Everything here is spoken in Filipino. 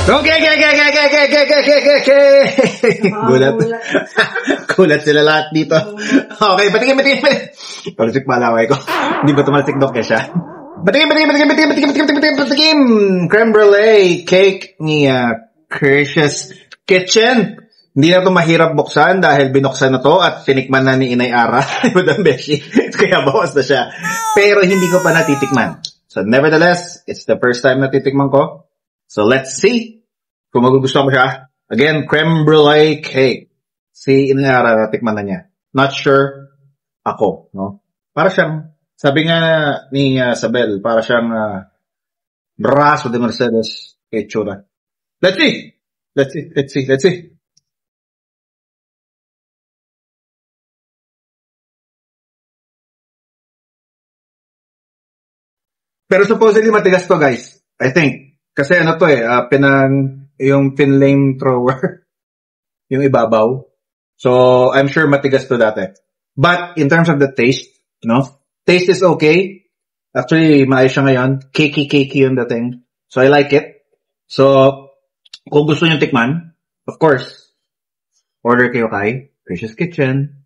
Okay. Gulat. Gulat sila lahat dito. Okay, patikim. Palusik malaway ko. Hindi ba tumalsik Doc Kesha? Patikim. Creme brulee cake ni Precious Kitchen. Hindi na ito mahirap buksan dahil binuksan na to at tinikman na ni Inay Ara. Madam Beshi. Kaya bawas na siya. Pero hindi ko pa natitikman. So nevertheless, it's the first time natitikman ko. So let's see kung magugustuhan ko siya. Again, creme brulee cake. Si Inay Ara natikman na niya. Not sure ako, no? Para siyang, sabi nga ni Sabel, para siyang braso de Mercedes kay Chura. Let's see. Pero supposedly matigas to, guys. I think. Kasi ano to yung pinlame thrower, yung ibabaw. So, I'm sure matigas to dati. But, in terms of the taste, no? Taste is okay. Actually, maayos siya ngayon. Cakey yung dating. So, I like it. So, kung gusto nyo tikman, of course, order kayo kay Precious Kitchen.